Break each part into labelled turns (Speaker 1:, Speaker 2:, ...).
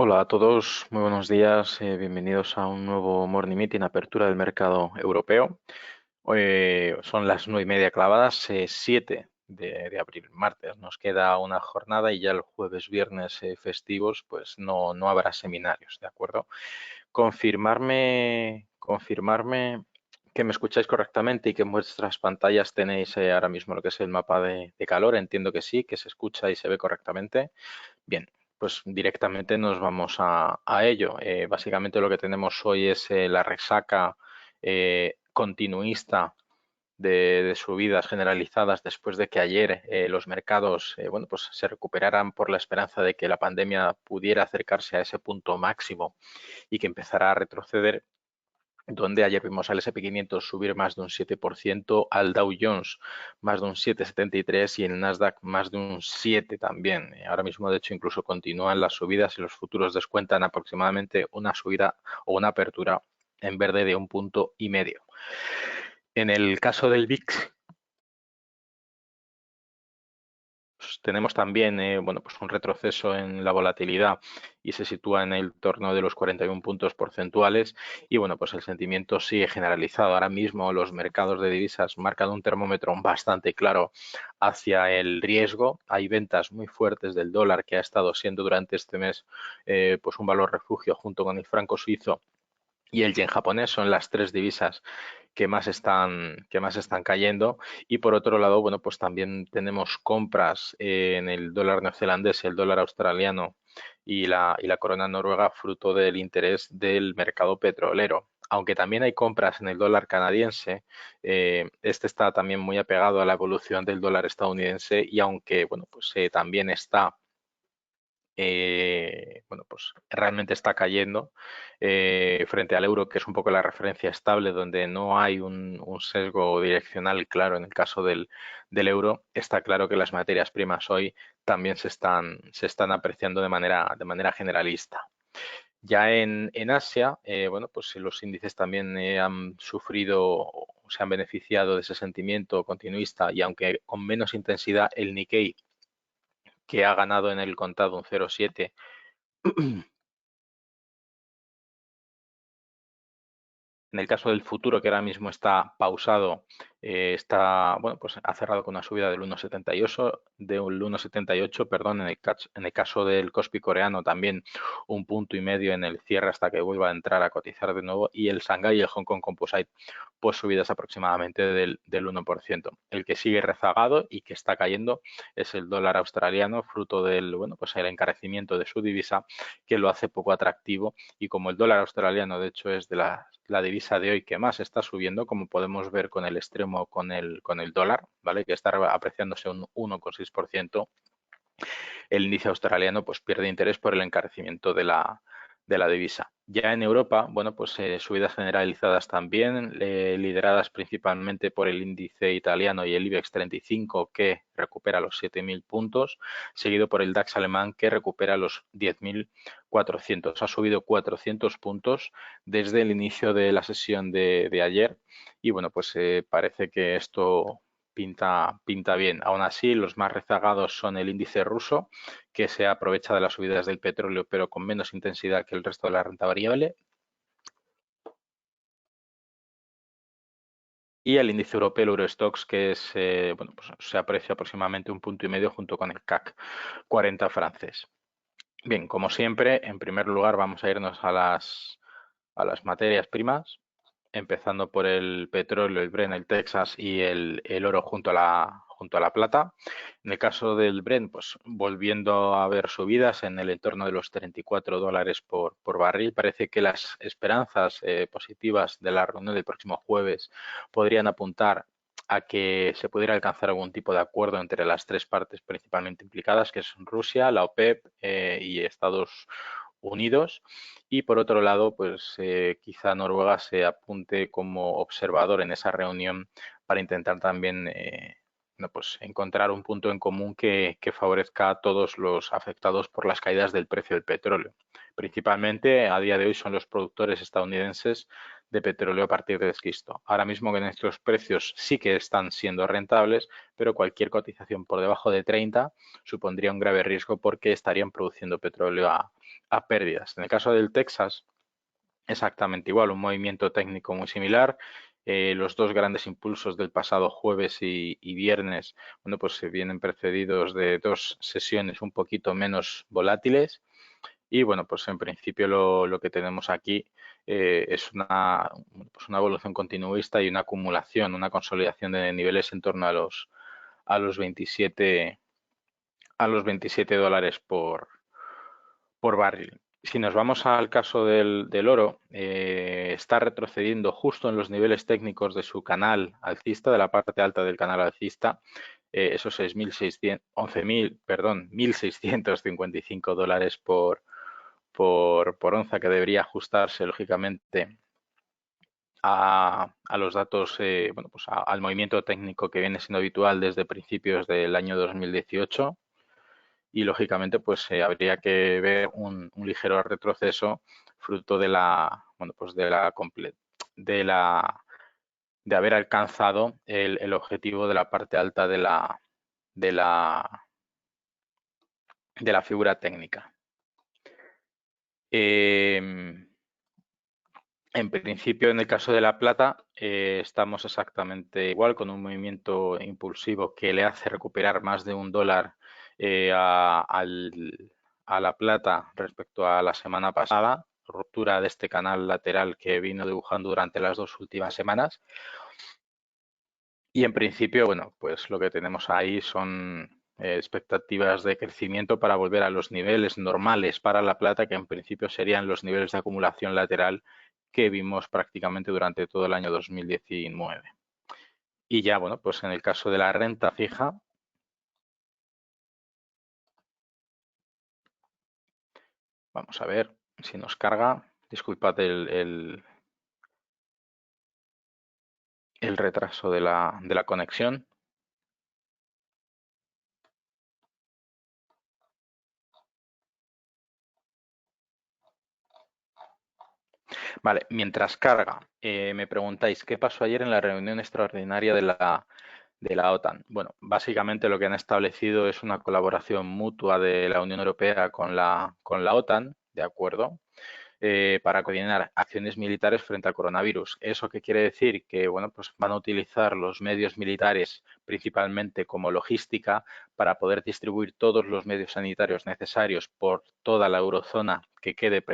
Speaker 1: Hola a todos, muy buenos días, bienvenidos a un nuevo Morning Meeting, apertura del mercado europeo. Son las 9:30 clavadas, 7 de abril, martes. Nos queda una jornada y ya el jueves, viernes festivos, pues no habrá seminarios, ¿de acuerdo? Confirmarme que me escucháis correctamente y que en vuestras pantallas tenéis ahora mismo lo que es el mapa de calor. Entiendo que sí, que se escucha y se ve correctamente. Bien, pues directamente nos vamos a ello. Básicamente lo que tenemos hoy es la resaca continuista de subidas generalizadas después de que ayer los mercados bueno, pues se recuperaran por la esperanza de que la pandemia pudiera acercarse a ese punto máximo y que empezara a retroceder, donde ayer vimos al S&P 500 subir más de un 7%, al Dow Jones más de un 7,73 y el Nasdaq más de un 7 también. Ahora mismo, de hecho, incluso continúan las subidas y los futuros descuentan aproximadamente una subida o una apertura en verde de 1,5 puntos. En el caso del VIX, pues tenemos también bueno, pues un retroceso en la volatilidad y se sitúa en el torno de los 41 puntos porcentuales y bueno, pues el sentimiento sigue generalizado. Ahora mismo los mercados de divisas marcan un termómetro bastante claro hacia el riesgo. Hay ventas muy fuertes del dólar, que ha estado siendo durante este mes pues un valor refugio junto con el franco suizo y el yen japonés. Son las tres divisas que más están cayendo. Y por otro lado, bueno, pues también tenemos compras en el dólar neozelandés, el dólar australiano y la corona noruega, fruto del interés del mercado petrolero. Aunque también hay compras en el dólar canadiense, este está también muy apegado a la evolución del dólar estadounidense y aunque, bueno, pues también está bueno, pues realmente está cayendo frente al euro, que es un poco la referencia estable, donde no hay un sesgo direccional claro en el caso del euro. Está claro que las materias primas hoy también se están apreciando de manera generalista. Ya en Asia, bueno, pues los índices también han sufrido o se han beneficiado de ese sentimiento continuista y aunque con menos intensidad, el Nikkei, que ha ganado en el contado un 0,7. En el caso del futuro, que ahora mismo está pausado, bueno, pues ha cerrado con una subida del 1,78, perdón. En el caso del Kospi coreano, también 1,5 puntos en el cierre hasta que vuelva a entrar a cotizar de nuevo. Y el Shanghai y el Hong Kong Composite, pues subidas aproximadamente del 1%. El que sigue rezagado y que está cayendo es el dólar australiano, fruto del, bueno, pues el encarecimiento de su divisa, que lo hace poco atractivo. Y como el dólar australiano, de hecho, es de la divisa de hoy que más está subiendo, como podemos ver con el extremo con el dólar, ¿vale? Que está apreciándose un 1,6%, el índice australiano pues pierde interés por el encarecimiento de la divisa. Ya en Europa, bueno, pues subidas generalizadas también, lideradas principalmente por el índice italiano y el IBEX 35, que recupera los 7.000 puntos, seguido por el DAX alemán, que recupera los 10.400. Ha subido 400 puntos desde el inicio de la sesión de ayer y bueno, pues parece que esto pinta bien. Aún así, los más rezagados son el índice ruso, que se aprovecha de las subidas del petróleo, pero con menos intensidad que el resto de la renta variable, y el índice europeo, el Eurostoxx, que es, bueno, pues se aprecia aproximadamente 1,5 puntos junto con el CAC 40 francés. Bien, como siempre, en primer lugar vamos a irnos a las materias primas, empezando por el petróleo, el Brent, el Texas y el oro junto a la plata. En el caso del Brent, pues volviendo a ver subidas en el entorno de los $34 por barril. Parece que las esperanzas positivas de la reunión del próximo jueves podrían apuntar a que se pudiera alcanzar algún tipo de acuerdo entre las tres partes principalmente implicadas, que es Rusia, la OPEP y Estados Unidos. Y por otro lado, pues quizá Noruega se apunte como observador en esa reunión para intentar también no, pues, encontrar un punto en común que favorezca a todos los afectados por las caídas del precio del petróleo. Principalmente a día de hoy son los productores estadounidenses de petróleo a partir de esquisto. Ahora mismo que nuestros precios sí que están siendo rentables, pero cualquier cotización por debajo de 30 supondría un grave riesgo porque estarían produciendo petróleo a pérdidas. En el caso del Texas, exactamente igual, un movimiento técnico muy similar. Los dos grandes impulsos del pasado jueves y viernes, bueno, pues se vienen precedidos de dos sesiones un poquito menos volátiles. Y bueno, pues en principio lo que tenemos aquí es pues una evolución continuista y una acumulación, una consolidación de niveles en torno a los 27, a los 27 dólares por barril. Si nos vamos al caso del oro, está retrocediendo justo en los niveles técnicos de su canal alcista, de la parte alta del canal alcista, esos 1.655 dólares por onza, que debería ajustarse lógicamente a los datos, bueno, pues al movimiento técnico que viene siendo habitual desde principios del año 2018, y lógicamente pues habría que ver un ligero retroceso fruto de la, bueno, pues de la de haber alcanzado el objetivo de la parte alta de la, de la figura técnica. En principio, en el caso de la plata, estamos exactamente igual, con un movimiento impulsivo que le hace recuperar más de $1 a la plata respecto a la semana pasada, ruptura de este canal lateral que vino dibujando durante las dos últimas semanas. Y en principio, bueno, pues lo que tenemos ahí son expectativas de crecimiento para volver a los niveles normales para la plata, que en principio serían los niveles de acumulación lateral que vimos prácticamente durante todo el año 2019. Y ya, bueno, pues en el caso de la renta fija, vamos a ver si nos carga. Disculpad el retraso de la conexión. Vale, mientras carga, me preguntáis, ¿qué pasó ayer en la reunión extraordinaria de la OTAN? Bueno, básicamente lo que han establecido es una colaboración mutua de la Unión Europea con la OTAN, ¿de acuerdo? Para coordinar acciones militares frente al coronavirus. ¿Eso qué quiere decir? Que bueno, pues van a utilizar los medios militares principalmente como logística para poder distribuir todos los medios sanitarios necesarios por toda la eurozona que quede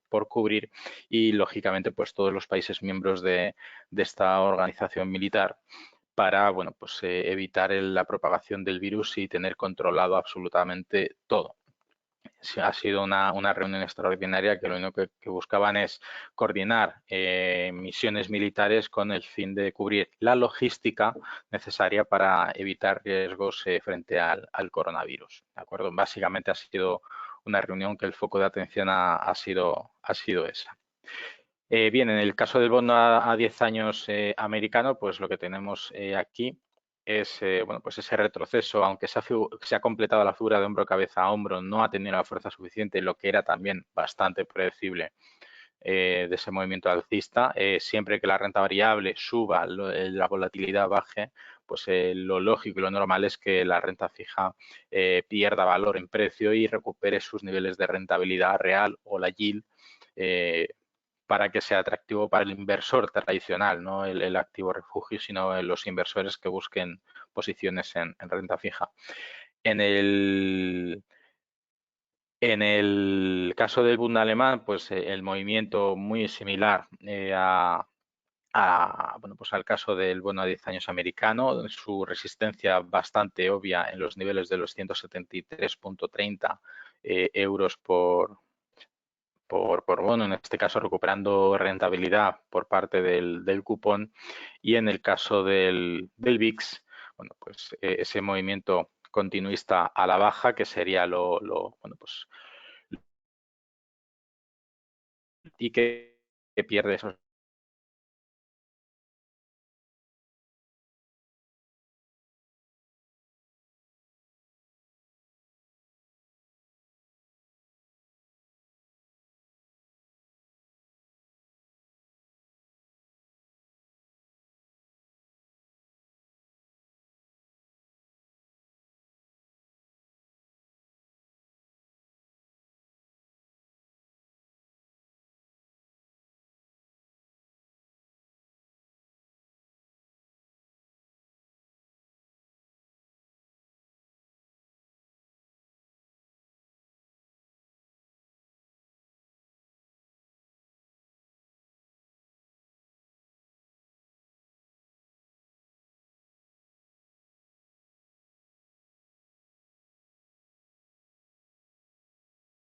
Speaker 1: por cubrir, y lógicamente pues todos los países miembros de esta organización militar, para bueno, pues, evitar la propagación del virus y tener controlado absolutamente todo. Ha sido una reunión extraordinaria que lo único que buscaban es coordinar misiones militares con el fin de cubrir la logística necesaria para evitar riesgos frente al coronavirus. ¿De acuerdo? Básicamente ha sido una reunión que el foco de atención ha sido esa. Bien, en el caso del bono a 10 años americano, pues lo que tenemos aquí es bueno, pues ese retroceso. Aunque se ha completado la figura de hombro cabeza a hombro, no ha tenido la fuerza suficiente, lo que era también bastante predecible de ese movimiento alcista. Siempre que la renta variable suba, la volatilidad baje, pues lo lógico y lo normal es que la renta fija pierda valor en precio y recupere sus niveles de rentabilidad real, o la yield, para que sea atractivo para el inversor tradicional, no el activo refugio, sino los inversores que busquen posiciones en renta fija. En el caso del Bund alemán, pues el movimiento muy similar bueno, pues al caso del bono a 10 años americano, su resistencia bastante obvia en los niveles de los 173,30 euros por bono, en este caso recuperando rentabilidad por parte del cupón. Y en el caso del VIX, bueno, pues ese movimiento continuista a la baja, que sería bueno, pues, y que pierde esos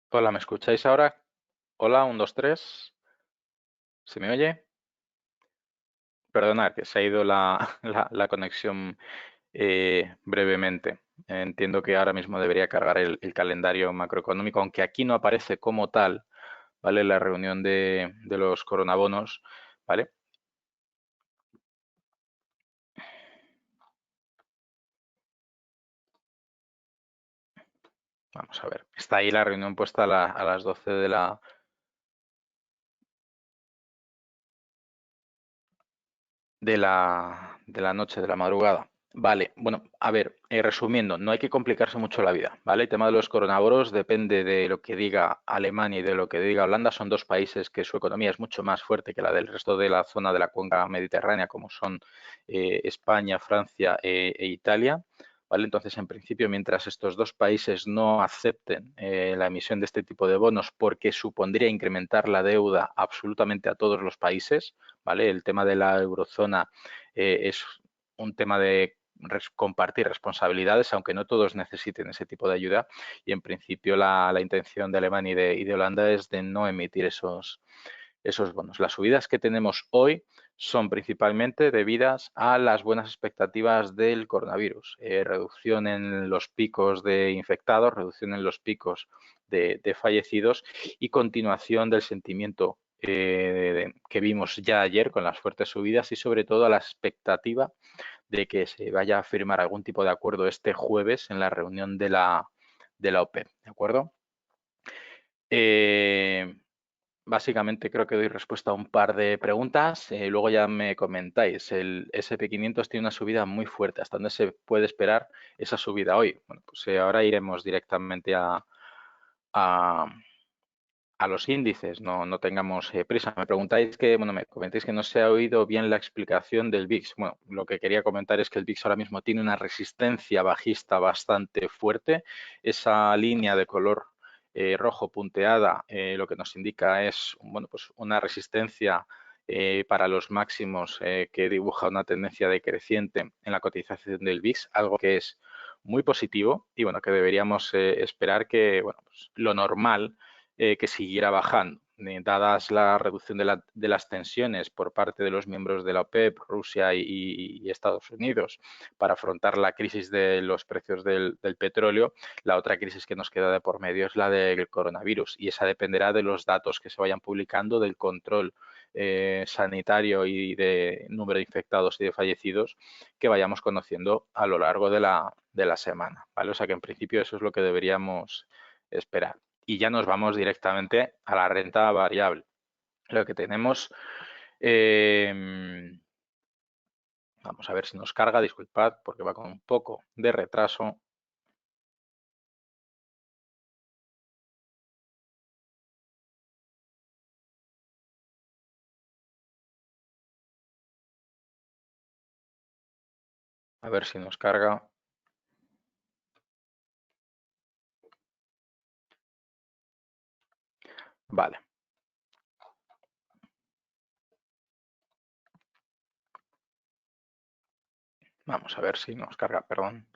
Speaker 1: Hola, ¿me escucháis ahora? Hola, 1, 2, 3. ¿Se me oye? Perdonad, que se ha ido la, la conexión brevemente. Entiendo que ahora mismo debería cargar el calendario macroeconómico, aunque aquí no aparece como tal, ¿vale? La reunión de los coronabonos, ¿vale? Vamos a ver. Está ahí la reunión puesta a las 12 de la noche, de la madrugada. Vale, bueno, a ver, resumiendo, no hay que complicarse mucho la vida, ¿vale? El tema de los coronavirus depende de lo que diga Alemania y de lo que diga Holanda. Son dos países que su economía es mucho más fuerte que la del resto de la zona de la cuenca mediterránea, como son España, Francia e Italia. ¿Vale? Entonces, en principio, mientras estos dos países no acepten la emisión de este tipo de bonos, porque supondría incrementar la deuda absolutamente a todos los países, ¿vale? El tema de la eurozona es un tema de compartir responsabilidades, aunque no todos necesiten ese tipo de ayuda. Y en principio la intención de Alemania y de Holanda es de no emitir esos bonos. Las subidas que tenemos hoy son principalmente debidas a las buenas expectativas del coronavirus. Reducción en los picos de infectados, reducción en los picos de fallecidos y continuación del sentimiento que vimos ya ayer con las fuertes subidas y sobre todo a la expectativa de que se vaya a firmar algún tipo de acuerdo este jueves en la reunión de la OPEP, ¿de acuerdo? Eh, Básicamente creo que doy respuesta a un par de preguntas. Luego ya me comentáis. El SP500 tiene una subida muy fuerte. ¿Hasta dónde se puede esperar esa subida hoy? Bueno, pues ahora iremos directamente a, a los índices. No, no tengamos prisa. Me preguntáis que, bueno, me comentáis que no se ha oído bien la explicación del VIX. Bueno, lo que quería comentar es que el VIX ahora mismo tiene una resistencia bajista bastante fuerte. Esa línea de color rojo punteada lo que nos indica es bueno, pues una resistencia para los máximos que dibuja una tendencia decreciente en la cotización del VIX, algo que es muy positivo y bueno, que deberíamos esperar que bueno, pues lo normal que siguiera bajando. Dadas la reducción de las tensiones por parte de los miembros de la OPEP, Rusia y Estados Unidos, para afrontar la crisis de los precios del petróleo, la otra crisis que nos queda de por medio es la del coronavirus y esa dependerá de los datos que se vayan publicando, del control sanitario y de número de infectados y de fallecidos que vayamos conociendo a lo largo de la semana. ¿Vale? O sea que en principio eso es lo que deberíamos esperar. Y ya nos vamos directamente a la renta variable. Lo que tenemos, vamos a ver si nos carga, disculpad porque va con un poco de retraso. A ver si nos carga. Vale. Vamos a ver si nos carga, perdón.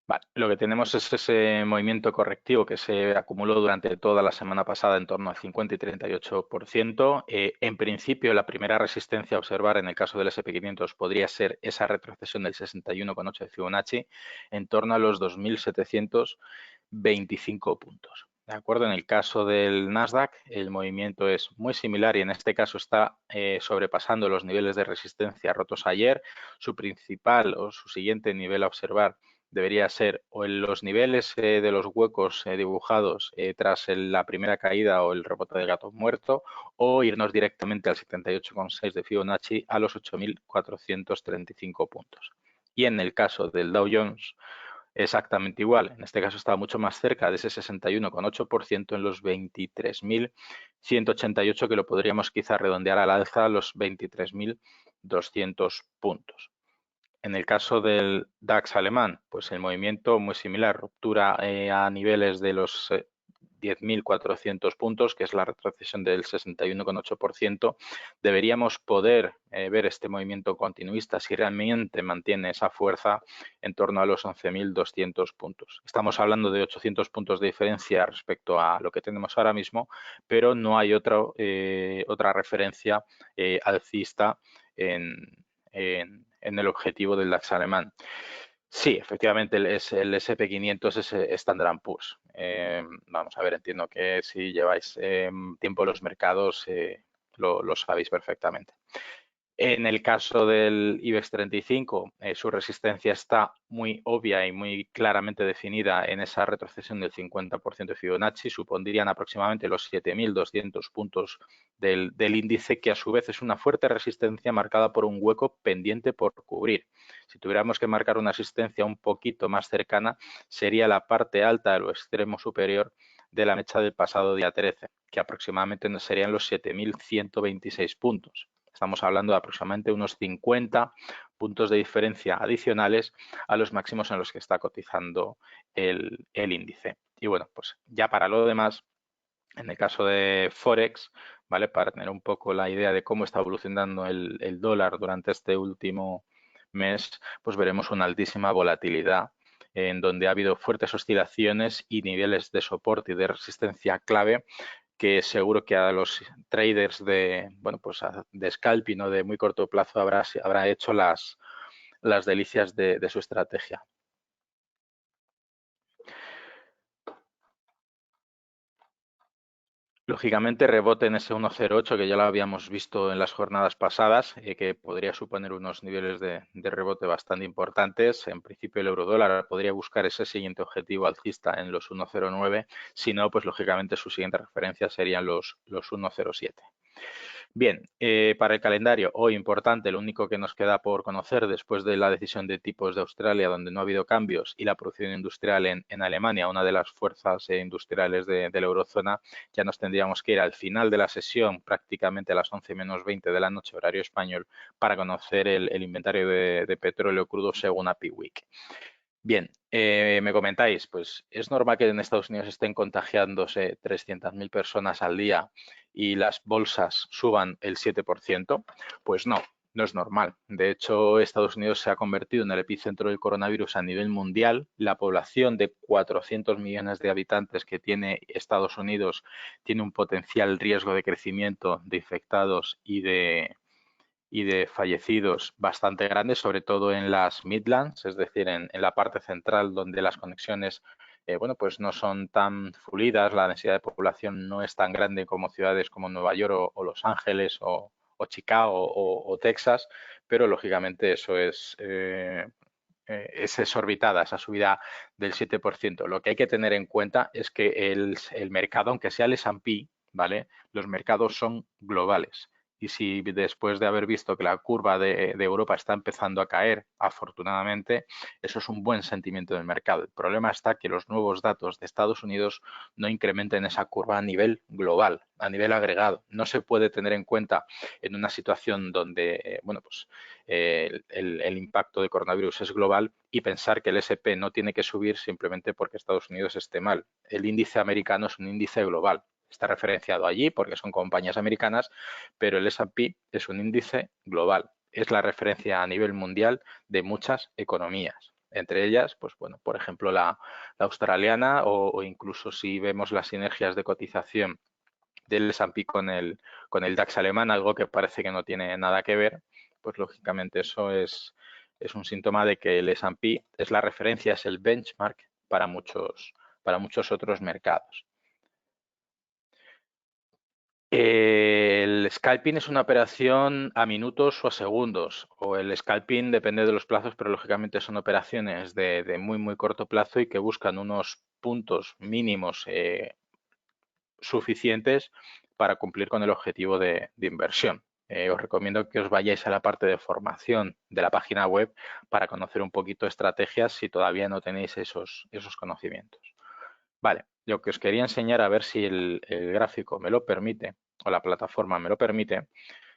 Speaker 1: Vale, lo que tenemos es ese movimiento correctivo que se acumuló durante toda la semana pasada en torno al 50 y 38%. En principio, la primera resistencia a observar en el caso del SP500 podría ser esa retrocesión del 61,8 de Fibonacci en torno a los 2.725 puntos. ¿De acuerdo? En el caso del Nasdaq, el movimiento es muy similar y en este caso está sobrepasando los niveles de resistencia rotos ayer. Su principal o su siguiente nivel a observar debería ser o en los niveles de los huecos dibujados tras la primera caída o el rebote de gato muerto, o irnos directamente al 78,6 de Fibonacci a los 8.435 puntos. Y en el caso del Dow Jones, exactamente igual. En este caso está mucho más cerca de ese 61,8% en los 23.188, que lo podríamos quizá redondear al alza a los 23.200 puntos. En el caso del DAX alemán, pues el movimiento muy similar, ruptura a niveles de los 10.400 puntos, que es la retrocesión del 61,8%, deberíamos poder ver este movimiento continuista si realmente mantiene esa fuerza en torno a los 11.200 puntos. Estamos hablando de 800 puntos de diferencia respecto a lo que tenemos ahora mismo, pero no hay otra referencia alcista en el objetivo del DAX alemán. Sí, efectivamente el SP500 es Standard & Poor's. Vamos a ver, entiendo que si lleváis tiempo en los mercados lo sabéis perfectamente. En el caso del IBEX 35, su resistencia está muy obvia y muy claramente definida en esa retrocesión del 50% de Fibonacci. Supondrían aproximadamente los 7.200 puntos del índice, que a su vez es una fuerte resistencia marcada por un hueco pendiente por cubrir. Si tuviéramos que marcar una resistencia un poquito más cercana, sería la parte alta o extremo superior de la mecha del pasado día 13, que aproximadamente serían los 7.126 puntos. Estamos hablando de aproximadamente unos 50 puntos de diferencia adicionales a los máximos en los que está cotizando el índice. Y bueno, pues ya para lo demás, en el caso de Forex, ¿vale? Para tener un poco la idea de cómo está evolucionando el dólar durante este último mes, pues veremos una altísima volatilidad en donde ha habido fuertes oscilaciones y niveles de soporte y de resistencia clave que seguro que a los traders de, bueno, pues de scalping o de muy corto plazo habrá hecho las delicias de su estrategia. Lógicamente rebote en ese 1,08 que ya lo habíamos visto en las jornadas pasadas, que podría suponer unos niveles de rebote bastante importantes. En principio el eurodólar podría buscar ese siguiente objetivo alcista en los 1,09. Si no, pues lógicamente su siguiente referencia serían los 1,07. Bien, para el calendario, hoy importante, lo único que nos queda por conocer después de la decisión de tipos de Australia, donde no ha habido cambios, y la producción industrial en Alemania, una de las fuerzas industriales de la eurozona, ya nos tendríamos que ir al final de la sesión, prácticamente a las 11 menos 20 de la noche, horario español, para conocer el inventario de petróleo crudo según API Week. Bien, me comentáis, pues es normal que en Estados Unidos estén contagiándose 300.000 personas al día y las bolsas suban el 7%. Pues no, no es normal. De hecho, Estados Unidos se ha convertido en el epicentro del coronavirus a nivel mundial. La población de 400 millones de habitantes que tiene Estados Unidos tiene un potencial riesgo de crecimiento de infectados y de fallecidos bastante grandes, sobre todo en las Midlands, es decir, en la parte central donde las conexiones bueno, pues no son tan fluidas, la densidad de población no es tan grande como ciudades como Nueva York o Los Ángeles o Chicago o Texas, pero lógicamente eso es exorbitada, esa subida del 7%. Lo que hay que tener en cuenta es que el mercado, aunque sea el S&P, ¿vale? Los mercados son globales. Y si después de haber visto que la curva de Europa está empezando a caer, afortunadamente, eso es un buen sentimiento del mercado. El problema está que los nuevos datos de Estados Unidos no incrementen esa curva a nivel global, a nivel agregado. No se puede tener en cuenta en una situación donde, bueno, pues el impacto del coronavirus es global y pensar que el S&P no tiene que subir simplemente porque Estados Unidos esté mal. El índice americano es un índice global. Está referenciado allí porque son compañías americanas, pero el S&P es un índice global. Es la referencia a nivel mundial de muchas economías. Entre ellas, pues bueno, por ejemplo, la australiana o incluso si vemos las sinergias de cotización del S&P con el DAX alemán, algo que parece que no tiene nada que ver, pues lógicamente eso es un síntoma de que el S&P es la referencia, es el benchmark para muchos otros mercados. El scalping es una operación a minutos o a segundos, o el scalping depende de los plazos, pero lógicamente son operaciones de muy, muy corto plazo y que buscan unos puntos mínimos suficientes para cumplir con el objetivo de inversión. Os recomiendo que os vayáis a la parte de formación de la página web para conocer un poquito estrategias si todavía no tenéis esos conocimientos. Vale, lo que os quería enseñar, a ver si el gráfico me lo permite, o la plataforma me lo permite.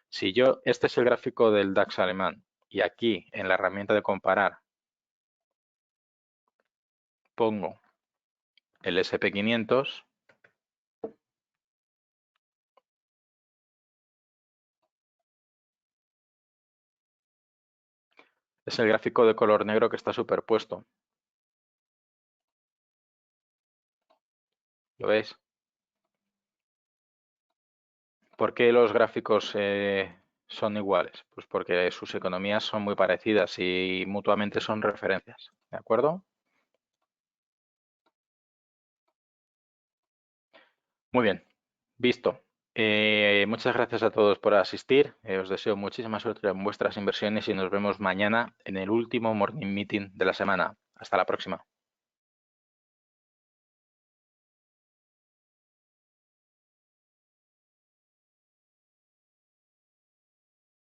Speaker 1: Si yo, este es el gráfico del DAX alemán, y aquí en la herramienta de comparar pongo el SP500, Es el gráfico de color negro que está superpuesto. ¿Lo veis? ¿Por qué los gráficos son iguales? Pues porque sus economías son muy parecidas y mutuamente son referencias. ¿De acuerdo? Muy bien, visto. Muchas gracias a todos por asistir. Os deseo muchísima suerte en vuestras inversiones y nos vemos mañana en el último morning meeting de la semana. Hasta la próxima.